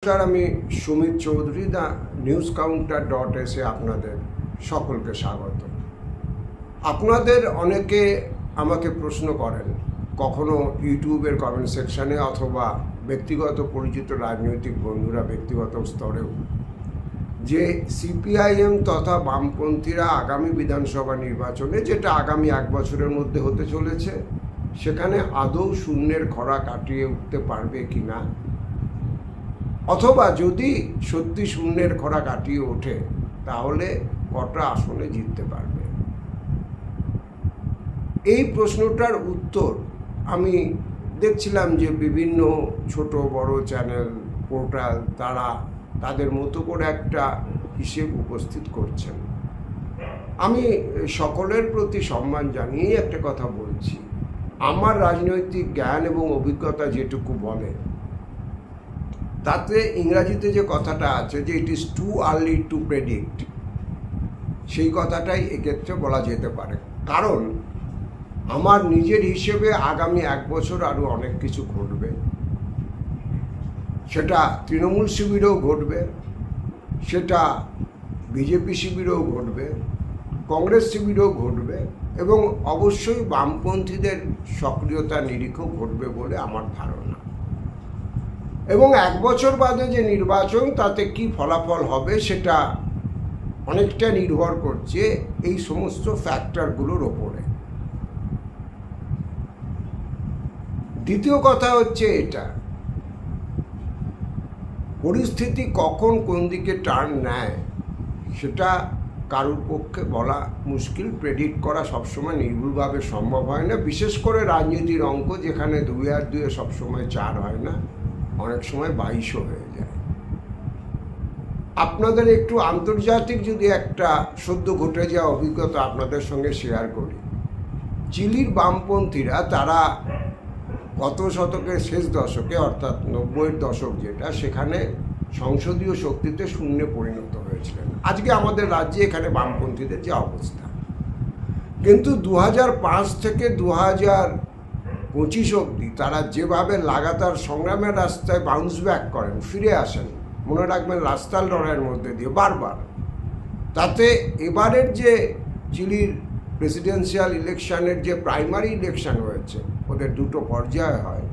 নমস্কার, আমি Sumit Chowdhury, the news কাউন্টার.এ আপনাদের সকলকে স্বাগত। আপনাদের অনেকে আমাকে প্রশ্ন করেন, কখনো ইউটিউবের কমেন্ট সেকশানে অথবা ব্যক্তিগত পরিচিত রাজনৈতিক বন্ধুরা ব্যক্তিগত স্তরেও, যে সিপিআইএম তথা বামপন্থীরা আগামী বিধানসভা নির্বাচনে, যেটা আগামী 1 বছরের মধ্যে হতে চলেছে, সেখানে আদৌ শূন্যের খরা কাটিয়ে উঠতে পারবে কি না, অথবা যদি সত্যি শূন্যের খরা কাটিয়ে ওঠে তাহলে কটা আসনে জিততে পারবে। এই প্রশ্নটার উত্তর আমি দেখছিলাম যে বিভিন্ন ছোট বড় চ্যানেল, পোর্টাল, তারা তাদের মতো করে একটা হিসেব উপস্থিত করছেন। আমি সকলের প্রতি সম্মান জানিয়েই একটা কথা বলছি। আমার রাজনৈতিক জ্ঞান এবং অভিজ্ঞতা যেটুকু বলে, তাতে ইংরাজিতে যে কথাটা আছে যে it is too early to predict, সেই কথাটাই এক্ষেত্রে বলা যেতে পারে। কারণ আমার নিজের হিসেবে আগামী 1 বছর আরও অনেক কিছু ঘটবে। সেটা তৃণমূল শিবিরেও ঘটবে, সেটা বিজেপি শিবিরেও ঘটবে, কংগ্রেস শিবিরেও ঘটবে, এবং অবশ্যই বামপন্থীদের সক্রিয়তা নিরিখেও ঘটবে বলে আমার ধারণা। এবং 1 বছর বাদে যে নির্বাচন, তাতে কি ফলাফল হবে সেটা অনেকটা নির্ভর করছে এই সমস্ত ফ্যাক্টরগুলোর ওপরে। দ্বিতীয় কথা হচ্ছে এটা, পরিস্থিতি কখন কোন দিকে টার্ন নেয় সেটা কারোর পক্ষে বলা মুশকিল, প্রেডিক্ট করা সবসময় নির্ভুলভাবে সম্ভব হয় না। বিশেষ করে রাজনীতির অঙ্ক, যেখানে 2 আর 2 সবসময় 4 হয় না, অনেক সময় 22ও হয়ে যায়। আপনাদের একটু আন্তর্জাতিক যদি একটা সদ্য ঘটে যাওয়া অভিজ্ঞতা আপনাদের সঙ্গে শেয়ার করি। চিলির বামপন্থীরা, তারা গত শতকের শেষ দশকে, অর্থাৎ 90-এর দশক যেটা, সেখানে সংসদীয় শক্তিতে শূন্যে পরিণত হয়েছিলেন। আজকে আমাদের রাজ্যে এখানে বামপন্থীদের যে অবস্থা, কিন্তু 2005 থেকে 2025 অবধি তারা যেভাবে লাগাতার সংগ্রামের রাস্তায় বাউন্স ব্যাক করেন, ফিরে আসেন, মনে রাখবেন রাস্তার লড়াইয়ের মধ্যে দিয়ে বারবার, তাতে এবারের যে চিলির প্রেসিডেন্সিয়াল ইলেকশনের যে প্রাইমারি ইলেকশন হয়েছে, ওদের 2টো পর্যায়ে হয়,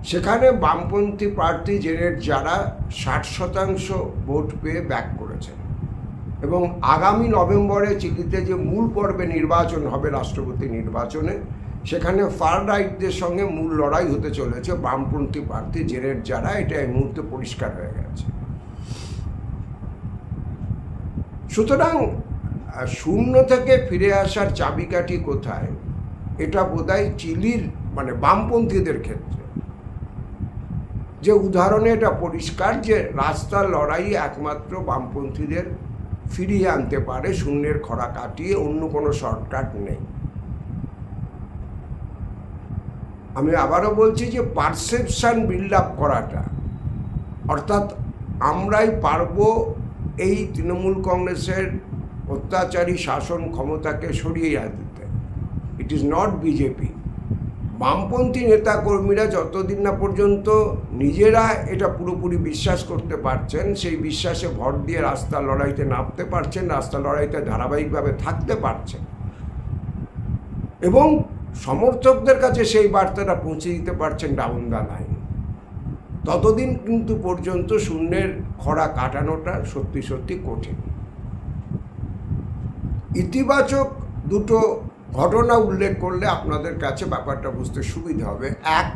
সেখানে বামপন্থী প্রার্থী জেনেট যারা 60% ভোট পেয়ে ব্যাক করেছেন। এবং আগামী নভেম্বরে চিলিতে যে মূল পর্বে নির্বাচন হবে, রাষ্ট্রপতি নির্বাচনে, সেখানে ফার রাইটদের সঙ্গে মূল লড়াই হতে চলেছে বামপন্থী প্রার্থী জেনেট যারা, এটা এই মুহূর্তে পরিষ্কার হয়ে গেছে। সুতরাং শূন্য থেকে ফিরে আসার চাবিকাঠি কোথায়, এটা বোধহয় চিলির বামপন্থীদের ক্ষেত্রে যে উদাহরণে এটা পরিষ্কার যে রাস্তার লড়াই একমাত্র বামপন্থীদের ফিরিয়ে আনতে পারে শূন্যের খরা কাটিয়ে, অন্য কোনো শর্টকাট নেই। আমি আবারও বলছি যে পারসেপশন বিল্ড আপ করাটা, অর্থাৎ আমরাই পারবো এই তৃণমূল কংগ্রেসের অত্যাচারী শাসন ক্ষমতাকে সরিয়ে দিতে, ইট ইজ নট বিজেপি। বামপন্থী নেতাকর্মীরা যতদিন না পর্যন্ত নিজেরা এটা পুরোপুরি বিশ্বাস করতে পারছেন, সেই বিশ্বাসে ভর দিয়ে রাস্তার লড়াইতে নামতে পারছেন, রাস্তার লড়াইতে ধারাবাহিকভাবে থাকতে পারছেন, এবং সমর্থকদের কাছে সেই বার্তাটা পৌঁছে দিতে পারছেন ডাউন দ্য লাইন, ততদিন কিন্তু পর্যন্ত শূন্যের খরা কাটানোটা সত্যি সত্যি কঠিন। ইতিবাচক 2টো ঘটনা উল্লেখ করলে আপনাদের কাছে ব্যাপারটা বুঝতে সুবিধা হবে। 1,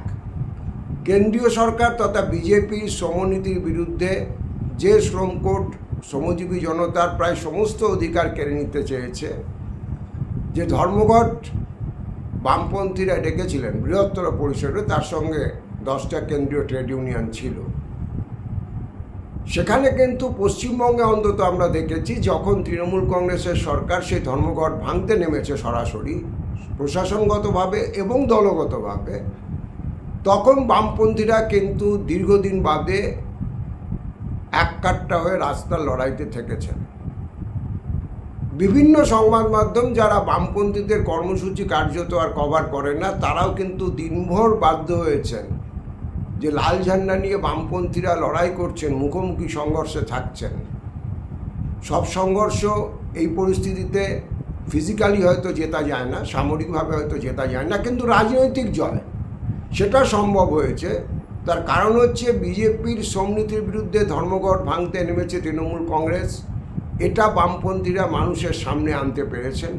কেন্দ্রীয় সরকার তথা বিজেপি শ্রমনীতির বিরুদ্ধে যে শ্রম কোড শ্রমজীবী জনতার প্রায় সমস্ত অধিকার কেড়ে নিতে চেয়েছে, যে ধর্মঘট বামপন্থীরা ডেকেছিলেন বৃহত্তর পরিসরে, তার সঙ্গে 10টা কেন্দ্রীয় ট্রেড ইউনিয়ন ছিল, সেখানে কিন্তু পশ্চিমবঙ্গে অন্তত আমরা দেখেছি যখন তৃণমূল কংগ্রেসের সরকার সেই ধর্মঘট ভাঙতে নেমেছে সরাসরি প্রশাসনগতভাবে এবং দলগতভাবে, তখন বামপন্থীরা কিন্তু দীর্ঘদিন বাদে এককাট্টা হয়ে রাস্তার লড়াইতে থেকেছেন। বিভিন্ন সংবাদ মাধ্যম যারা বামপন্থীদের কর্মসূচি কার্যত আর কভার করে না, তারাও কিন্তু দিনভর বাধ্য হয়েছেন যে লাল ঝান্ডা নিয়ে বামপন্থীরা লড়াই করছেন, মুখোমুখি সংঘর্ষে থাকছেন। সব সংঘর্ষ এই পরিস্থিতিতে ফিজিক্যালি হয়তো জেতা যায় না, সামরিকভাবে হয়তো জেতা যায় না, কিন্তু রাজনৈতিক জয় সেটা সম্ভব হয়েছে। তার কারণ হচ্ছে বিজেপির সমনীতির বিরুদ্ধে ধর্মঘট ভাঙতে নেমেছে তৃণমূল কংগ্রেস, এটা বামপন্থীরা মানুষের সামনে আনতে পেরেছেন।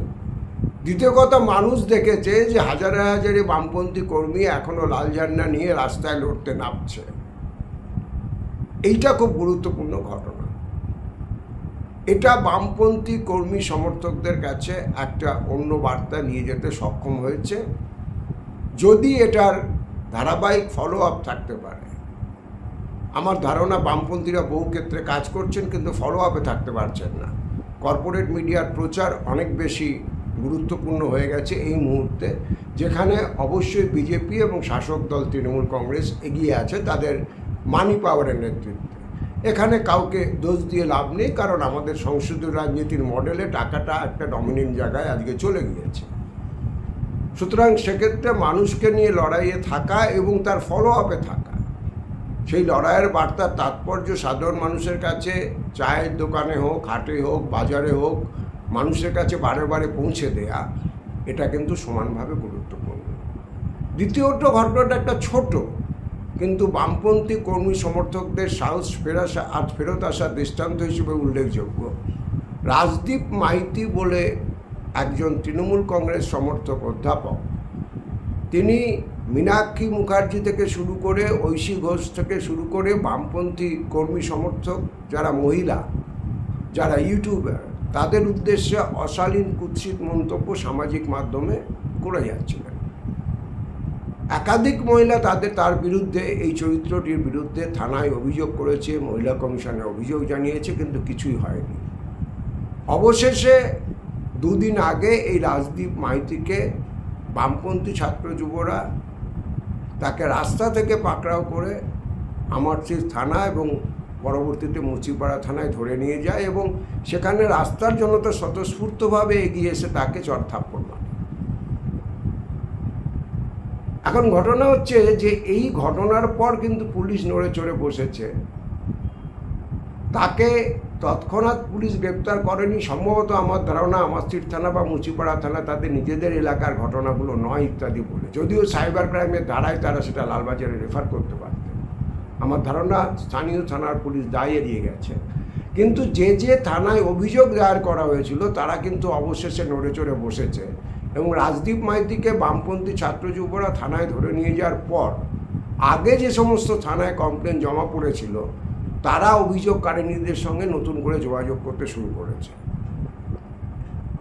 দ্বিতীয় কথা, মানুষ দেখেছে যে হাজারে হাজারে বামপন্থী কর্মী এখনও লাল ঝান্ডা নিয়ে রাস্তায় লড়তে নামছে। এইটা খুব গুরুত্বপূর্ণ ঘটনা। এটা বামপন্থী কর্মী সমর্থকদের কাছে একটা অন্য বার্তা নিয়ে যেতে সক্ষম হয়েছে। যদি এটার ধারাবাহিক ফলো আপ থাকতে পারে, আমার ধারণা বামপন্থীরা বহু ক্ষেত্রে কাজ করছেন কিন্তু ফলো আপে থাকতে পারছেন না। কর্পোরেট মিডিয়ার প্রচার অনেক বেশি গুরুত্বপূর্ণ হয়ে গেছে এই মুহূর্তে, যেখানে অবশ্যই বিজেপি এবং শাসক দল তৃণমূল কংগ্রেস এগিয়ে আছে তাদের মানি পাওয়ারের নেতৃত্বে। এখানে কাউকে দোষ দিয়ে লাভ নেই, কারণ আমাদের সংসদীয় রাজনীতির মডেলে টাকাটা একটা ডমিনেন্ট জায়গায় আজকে চলে গিয়েছে। সুতরাং সেক্ষেত্রে মানুষকে নিয়ে লড়াইয়ে থাকা এবং তার ফলো আপে থাকা, সেই লড়াইয়ের বার্তার তাৎপর্য সাধারণ মানুষের কাছে চায়ের দোকানে হোক, হাটে হোক, বাজারে হোক, মানুষের কাছে বারে বারে পৌঁছে দেয়া, এটা কিন্তু সমানভাবে গুরুত্বপূর্ণ। দ্বিতীয়ত, ঘটনাটা একটা ছোট কিন্তু বামপন্থী কর্মী সমর্থকদের সাহস ফেরত আসার দৃষ্টান্ত হিসেবে উল্লেখযোগ্য। রাজদীপ মাইতি বলে একজন তৃণমূল কংগ্রেস সমর্থক অধ্যাপক, তিনি মীনাক্ষী মুখার্জি থেকে শুরু করে ঐশী ঘোষ থেকে শুরু করে বামপন্থী কর্মী সমর্থক যারা মহিলা, যারা ইউটিউবার, তাদের উদ্দেশ্যে অশালীন কুৎসিত মন্তব্য সামাজিক মাধ্যমে করে যাচ্ছিলেন। একাধিক মহিলা তার বিরুদ্ধে, এই চরিত্রটির বিরুদ্ধে থানায় অভিযোগ করেছে, মহিলা কমিশনে অভিযোগ জানিয়েছে, কিন্তু কিছুই হয়নি। অবশেষে দুদিন আগে এই রাজদীপ মাইতিকে বামপন্থী ছাত্র যুবরা তাকে রাস্তা থেকে পাকড়াও করে আমারচির থানা এবং পরবর্তীতে মুচিপাড়া থানায় ধরে নিয়ে যায় এবং সেখানে রাস্তার জনতা স্বতঃস্ফূর্তভাবে এগিয়ে এসে তাকে চড়থাপ্পড় মারে। এখন ঘটনা হচ্ছে যে এই ঘটনার পর কিন্তু পুলিশ নড়ে চড়ে বসেছে। তাকে তৎক্ষণাৎ পুলিশ গ্রেপ্তার করেনি। সম্ভবত আমার ধারণা আমারচির থানা বা মুচিপাড়া থানা তাদের নিজেদের এলাকার ঘটনাগুলো নয় ইত্যাদি বলে, যদিও সাইবার ক্রাইমের ধারায় তারা সেটা লালবাজারে রেফার করতে পারতেন। আমার ধারণা স্থানীয় থানার পুলিশ দায় এড়িয়ে গেছে। কিন্তু যে থানায় অভিযোগ দায়ের করা হয়েছিল তারা কিন্তু অবশেষে নড়ে চড়ে বসেছে এবং রাজদীপ মাইতিকে বামপন্থী ছাত্র যুবরা থানায় ধরে নিয়ে যাওয়ার পর আগে যে সমস্ত থানায় কমপ্লেন জমা পড়েছিল তারা অভিযোগকারিনীদের সঙ্গে নতুন করে যোগাযোগ করতে শুরু করেছে।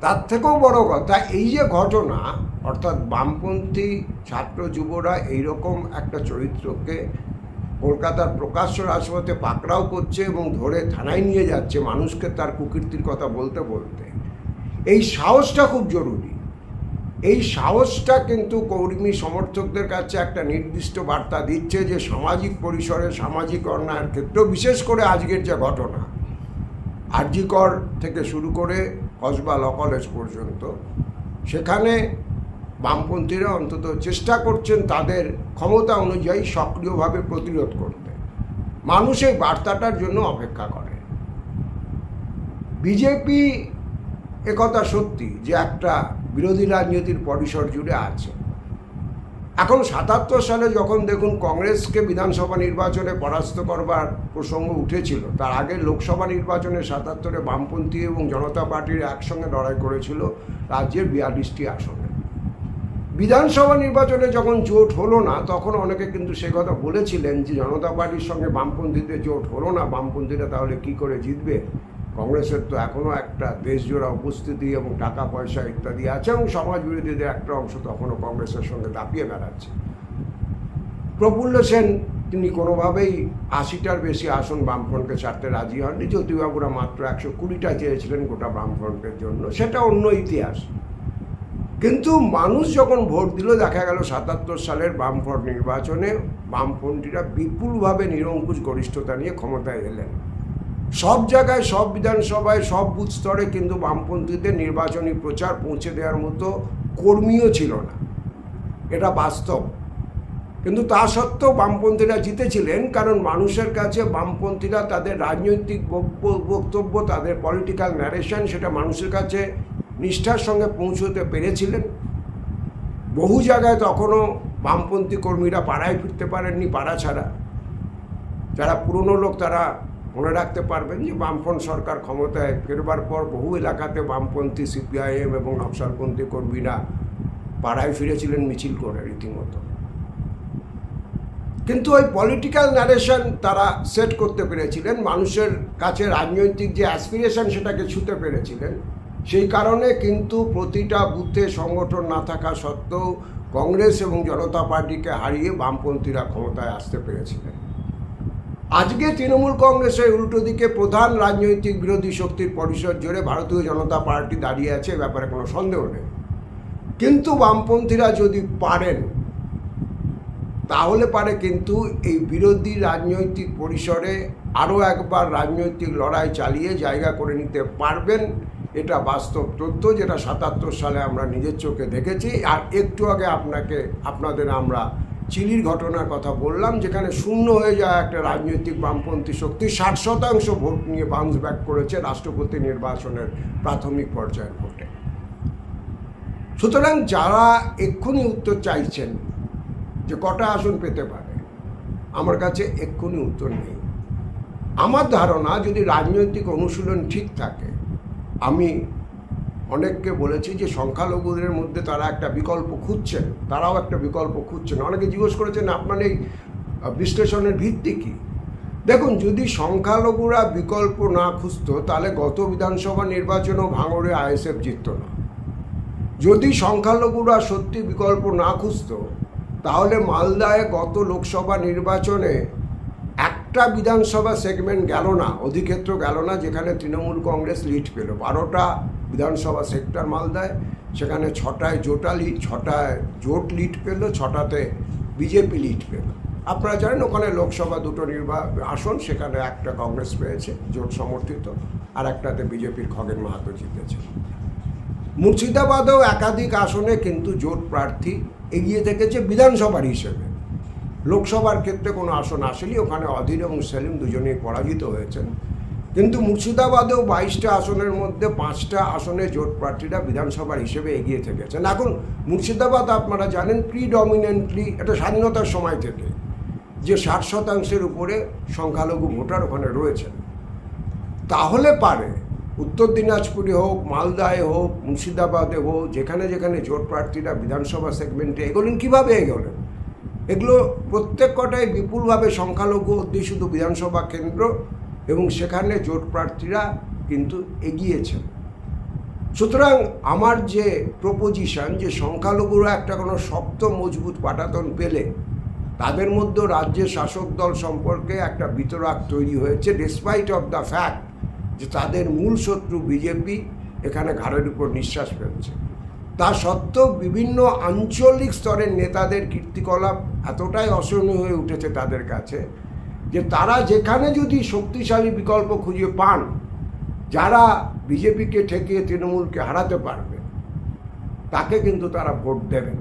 তার থেকেও বড় কথা, এই যে ঘটনা, অর্থাৎ বামপন্থী ছাত্র যুবরা এইরকম একটা চরিত্রকে কলকাতার প্রকাশ্য রাজপথে পাকড়াও করছে এবং ধরে থানায় নিয়ে যাচ্ছে মানুষকে তার কুকীর্তির কথা বলতে বলতে, এই সাহসটা খুব জরুরি। এই সাহসটা কিন্তু কর্মী সমর্থকদের কাছে একটা নির্দিষ্ট বার্তা দিচ্ছে যে সামাজিক পরিসরে সামাজিক অন্যায়ের ক্ষেত্রেও, বিশেষ করে আজকের যে ঘটনা আরজিকর থেকে শুরু করে কসবা ল কলেজ পর্যন্ত, সেখানে বামপন্থীরা অন্তত চেষ্টা করছেন তাদের ক্ষমতা অনুযায়ী সক্রিয়ভাবে প্রতিরোধ করতে। মানুষ এই বার্তাটার জন্য অপেক্ষা করে। বিজেপি একথা সত্যি যে একটা বিরোধী রাজনীতির পরিসর জুড়ে আছে। এখন ৭৭ সালে যখন দেখুন কংগ্রেসকে বিধানসভা নির্বাচনে পরাস্ত করবার প্রসঙ্গ উঠেছিল, তার আগে লোকসভা নির্বাচনে ৭৭-এ বামপন্থী এবং জনতা পার্টির একসঙ্গে লড়াই করেছিল রাজ্যের ৪২টি আসনে। বিধানসভা নির্বাচনে যখন জোট হলো না, তখন অনেকে কিন্তু সে কথা বলেছিলেন যে জনতা পার্টির সঙ্গে বামপন্থীদের জোট হলো না, বামপন্থীরা তাহলে কি করে জিতবে, কংগ্রেসের তো এখনও একটা দেশজোড়া উপস্থিতি এবং টাকা পয়সা ইত্যাদি আছে এবং সমাজ বিরোধীদের একটা অংশ তখনও কংগ্রেসের সঙ্গে দাপিয়ে বেড়াচ্ছে। প্রফুল্ল সেন তিনি কোনোভাবেই ৮০টার বেশি আসন বামফ্রন্টকে ছাড়তে রাজি হননি। জ্যোতিবাবুরা মাত্র ১২০টা চেয়েছিলেন গোটা বামফ্রন্টের জন্য, সেটা অন্য ইতিহাস। কিন্তু মানুষ যখন ভোট দিল, দেখা গেল ৭৭ সালের বামফ্রন্ট নির্বাচনে বামপন্থীরা বিপুলভাবে নিরঙ্কুশ গরিষ্ঠতা নিয়ে ক্ষমতায় এলেন। সব জায়গায়, সব বিধানসভায়, সব বুথ স্তরে কিন্তু বামপন্থীদের নির্বাচনী প্রচার পৌঁছে দেওয়ার মতো কর্মীও ছিল না। এটা বাস্তব। কিন্তু তা সত্ত্বেও বামপন্থীরা জিতেছিলেন, কারণ মানুষের কাছে বামপন্থীরা তাদের রাজনৈতিক বক্তব্য, তাদের পলিটিক্যাল ন্যারেশন, সেটা মানুষের কাছে নিষ্ঠার সঙ্গে পৌঁছতে পেরেছিলেন। বহু জায়গায় তখনও বামপন্থী কর্মীরা পাড়ায় ফিরতে পারেননি, পাড়া ছাড়া। যারা পুরনো লোক তারা মনে রাখতে পারবেন যে বামফ্রন্ট সরকার ক্ষমতায় ফেরবার পর বহু এলাকাতে বামপন্থী সিপিআইএম এবং নকশালপন্থী কর্মীরা পাড়ায় ফিরেছিলেন মিছিল করে রীতিমতো। কিন্তু ওই পলিটিক্যাল ন্যারেশন তারা সেট করতে পেরেছিলেন, মানুষের কাছে রাজনৈতিক যে অ্যাসপিরেশন সেটাকে ছুঁতে পেরেছিলেন। সেই কারণে কিন্তু প্রতিটা বুথে সংগঠন না থাকা সত্ত্বেও কংগ্রেস এবং জনতা পার্টিকে হারিয়ে বামপন্থীরা ক্ষমতায় আসতে পেরেছিলেন। আজকে তৃণমূল কংগ্রেসের উল্টো দিকে প্রধান রাজনৈতিক বিরোধী শক্তির পরিসর জুড়ে ভারতীয় জনতা পার্টি দাঁড়িয়ে আছে, এ ব্যাপারে কোনো সন্দেহ নেই। কিন্তু বামপন্থীরা যদি পারেন তাহলে পারে কিন্তু এই বিরোধী রাজনৈতিক পরিসরে আরও একবার রাজনৈতিক লড়াই চালিয়ে জায়গা করে নিতে পারবেন। এটা বাস্তব তথ্য, যেটা ৭৭ সালে আমরা নিজের চোখে দেখেছি। আর একটু আগে আপনাদের আমরা চিলির ঘটনার কথা বললাম, যেখানে শূন্য হয়ে যায় একটা রাজনৈতিক বামপন্থী শক্তি ৬০% ভোট নিয়ে বাউন্স ব্যাক করেছে রাষ্ট্রপতি নির্বাচনের প্রাথমিক পর্যায়ের ভোটে। সুতরাং যারা এক্ষুনি উত্তর চাইছেন যে কটা আসন পেতে পারে, আমার কাছে এক্ষুনি উত্তর নেই। আমার ধারণা যদি রাজনৈতিক অনুশীলন ঠিক থাকে, আমি অনেককে বলেছি যে সংখ্যালঘুদের মধ্যে তারা একটা বিকল্প খুঁজছেন, তারাও একটা বিকল্প খুঁজছেন। অনেকে জিজ্ঞেস করেছেন আপনার এই বিশ্লেষণের ভিত্তি কী? দেখুন, যদি সংখ্যালঘুরা বিকল্প না খুঁজত তাহলে গত বিধানসভা নির্বাচনেও ভাঙড়ে আইএসএফ জিতত না। যদি সংখ্যালঘুরা সত্যি বিকল্প না খুঁজত তাহলে মালদায় গত লোকসভা নির্বাচনে একটা বিধানসভা সেগমেন্ট গেল না, অধিক্ষেত্র গেল না, যেখানে তৃণমূল কংগ্রেস লিড পেল। 12টা বিধানসভা সেক্টর মালদায়, সেখানে 6টায় জোট লিড পেল, 6টাতে বিজেপি লিড পেল। আপনারা জানেন ওখানে লোকসভা 2টো আসন, সেখানে একটা কংগ্রেস পেয়েছে জোট সমর্থিত, আর একটাতে বিজেপির খগেন মাহাতো জিতেছে। মুর্শিদাবাদেও একাধিক আসনে কিন্তু জোট প্রার্থী এগিয়ে থেকেছে বিধানসভার হিসেবে। লোকসভার ক্ষেত্রে কোনো আসন আসেনি, ওখানে অধীর এবং সেলিম দুজনেই পরাজিত হয়েছেন। কিন্তু মুর্শিদাবাদেও 22টা আসনের মধ্যে 5টা আসনে জোট প্রার্থীরা বিধানসভার হিসেবে এগিয়ে থেকেছেন। এখন মুর্শিদাবাদ আপনারা জানেন প্রিডমিনেন্টলি এটা স্বাধীনতার সময় থেকে যে 60% উপরে সংখ্যালঘু ভোটার ওখানে রয়েছেন। তাহলে পারে উত্তর দিনাজপুরে হোক, মালদায় হোক, মুর্শিদাবাদে হোক, যেখানে যেখানে জোট প্রার্থীরা বিধানসভা সেগমেন্টে এগোলেন, কীভাবে এগোলেন? এগুলো প্রত্যেক কটাই বিপুলভাবে সংখ্যালঘু অধ্যুষিত বিধানসভা কেন্দ্র, এবং সেখানে জোট প্রার্থীরা কিন্তু এগিয়েছেন। সুতরাং আমার যে প্রপোজিশন যে সংখ্যালঘুরা একটা কোনো শক্ত মজবুত পাটাতন পেলে তাদের মধ্যে রাজ্যের শাসক দল সম্পর্কে একটা বিতরাগ তৈরি হয়েছে, ডিসপাইট অফ দ্য ফ্যাক্ট যে তাদের মূল শত্রু বিজেপি এখানে ঘাড়ের উপর নিঃশ্বাস ফেলছে। তা সত্ত্বেও বিভিন্ন আঞ্চলিক স্তরের নেতাদের কীর্তিকলাপ এতটাই অসহনীয় হয়ে উঠেছে তাদের কাছে যে তারা যেখানে যদি শক্তিশালী বিকল্প খুঁজে পান যারা বিজেপিকে ঠেকিয়ে তৃণমূলকে হারাতে পারবে, তাকে কিন্তু তারা ভোট দেবেন।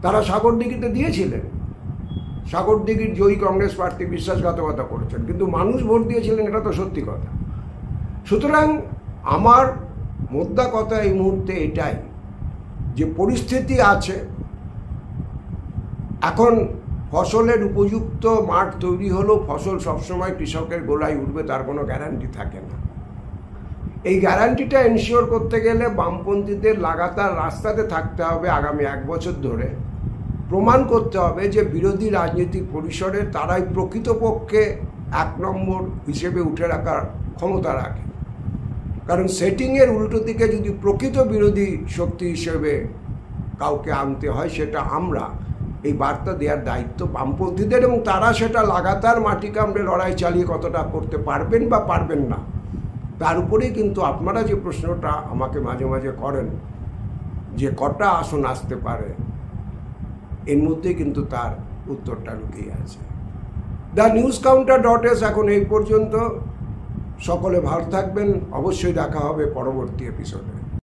তারা সাগরদিঘিতে দিয়েছিলেন, সাগরদিঘির জয়ী কংগ্রেস প্রার্থী বিশ্বাসঘাতকতা করেছেন, কিন্তু মানুষ ভোট দিয়েছিলেন, এটা তো সত্যি কথা। সুতরাং আমার মোদ্দা কথা এই মুহূর্তে এটাই যে পরিস্থিতি আছে, এখন ফসলের উপযুক্ত মাঠ তৈরি হলেও ফসল সবসময় কৃষকের গোলায় উঠবে তার কোনো গ্যারান্টি থাকে না। এই গ্যারান্টিটা এনশিওর করতে গেলে বামপন্থীদের লাগাতার রাস্তাতে থাকতে হবে আগামী 1 বছর ধরে, প্রমাণ করতে হবে যে বিরোধী রাজনৈতিক পরিসরে তারাই প্রকৃতপক্ষে 1 নম্বর হিসেবে উঠে রাখার ক্ষমতা রাখে। কারণ সেটিংয়ের উল্টো দিকে যদি প্রকৃত বিরোধী শক্তি হিসেবে কাউকে আনতে হয়, সেটা আমরা এই বার্তা দেওয়ার দায়িত্ব বামপন্থীদের, এবং তারা সেটা লাগাতার মাটি কামড়ে লড়াই চালিয়ে কতটা করতে পারবেন বা পারবেন না তার উপরেই কিন্তু আপনারা যে প্রশ্নটা আমাকে মাঝে মাঝে করেন যে কটা আসন আসতে পারে, এর মধ্যে কিন্তু তার উত্তরটা লুকিয়ে আছে। TheNewsCounter.s এখন এই পর্যন্ত। সকলে ভালো থাকবেন, অবশ্যই দেখা হবে পরবর্তী এপিসোডে।